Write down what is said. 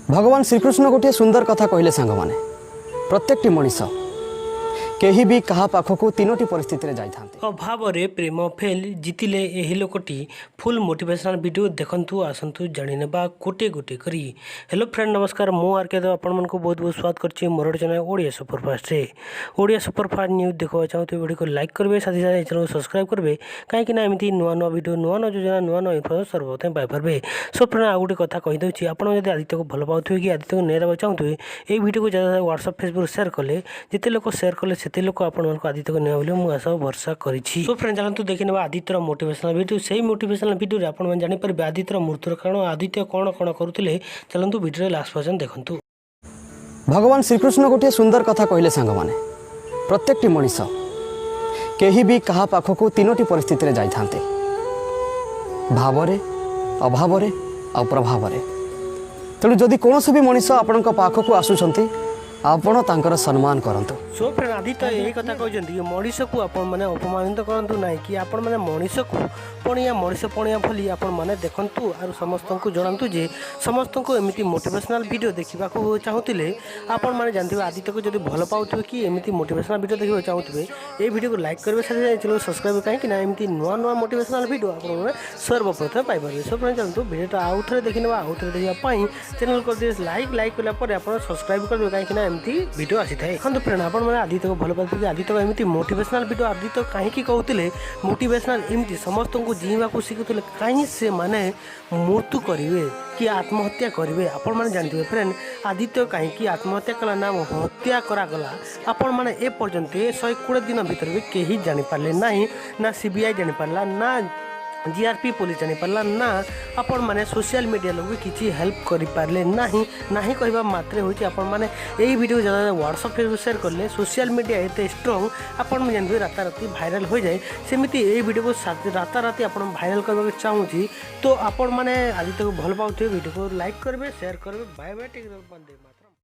भगवान श्रीकृष्ण गोटे सुंदर कथा कहले सांग माने प्रत्येक मनीष केही भी कहा पाखकू तीनोटी परिस्थिति रे जाई थांते। अभाव रे प्रेम फेल जितिले एही लोकटी फुल मोटिवेशनल वीडियो देखंतु आसंतु जानि नेबा गोटे गोटे करी। हेलो फ्रेंड नमस्कार मु आरके आपण मन को बहुत बहुत स्वागत करछि मोर चैनल ओडिया सुपरफास्ट रे। ओडिया सुपरफास्ट न्यूज देखो चाहो तो वीडियो को लाइक करबे साथी साथी चैनल को सब्सक्राइब करबे काहे कि ना एमिति नुवा नुवा वीडियो नुवा नुवा योजना नुवा नुवा इन्फॉर्मेशन सर्वप्रथम पाइ परबे। सो फ्रेंड आ गोटे कथा कहि दउछि आपण जदि आदित्य को भल पाउथुबे कि आदित्य को नेरा चाहूथुबे ए वीडियो को ज्यादा व्हाट्सएप फेसबुक शेयर कले जिते लोक शेयर कले सेते लोक आपण मन आदित्य को नेबा बोली आशा भरसा करिछि। तो फ्रेंड चलतु देखि नेबा आदित्यर मोटिवेशनल वीडियो सेही मोटिवेशनल वीडियो रे आपण मन जानि परबे आदित्यर मृत्युर कारण आदित्य कोन कोन करूथिले। चलतु वीडियो रे लास्ट पर्यंत देखंतु। भगवान श्रीकृष्ण गोटे सुंदर कथा कहले सांग माने प्रत्येक मनीष केही भी कहा पाखकू तीनोटी परिस्थिति रे जाई थांते। भाव रे अभाव रे आ प्रभाव रे। तेणु जदि कोनोसी भी मनीष आपणक पाखकू आसुछंती आपण तांकर सम्मान करंतु। सो फ्रेंड आदित्य यही कथा कहते मनीष को आपण मैंने अपमानित करूँ ना कि आपण मैंने मनीष को पणिया मनीष पणिया भली आपण मैंने देखु और समस्त को जनातु जे समस्त को एमती मोटिवेशनल वीडियो देखा चाहूले आपण मैंने जानते आदित्य को जब भल पाऊे कि एमती मोटिवेशनल वीडियो देखा चाहूे ये वीडियो को लाइक करेंगे साथ चैनल सब्सक्राइब कहीं एमती नुआ नुआ मोटिवेशनल वीडियो आप सर्वप्रथम पाइपर। सो फ्रेंड चलते वीडियो आउ थे देखने आउ थे देखापी चैनल कर लाइक कलापर आप सब्सक्राइब करेंगे कहीं एमती वीडियो आसी था। देखो फ्रेंड आप आदित्य को भल पाते कि आदित्य को एमती मोटिवेशनल वीडियो आदित्य कहीं कहते मोटिवेशनल एमती समस्त को जीवा को शिखुले कहीं से माने मृत्यु करेंगे कि आत्महत्या करेंगे। आपण मैंने जानते फ्रेंड आदित्य कहीं आत्महत्या कला ना हत्या करागला आपण मैंने ए पर्यंत 120 दिन भीतर भी कहीं जापारे ना सीबीआई जापारा ना जीआरपी पुलिस जापारा ना आपण मैंने सोशल मीडिया लोग भी किसी हेल्प करें ना कहवा मात्रे होती आपण मैंने यही वीडियो ज़्यादा व्हाट्सएप फेसबुक शेयर कले सोशल मीडिया एत स्ट्रंग आपण जानते राताराति भाइराल हो जाए सेमती यही वीडियो को राताराति आप भाइराल करने चाहूँगी। तो आपण मैंने आदित्य को भल पाते वीडियो को लाइक करेंगे शेयर करेंगे बाय बाय टेक।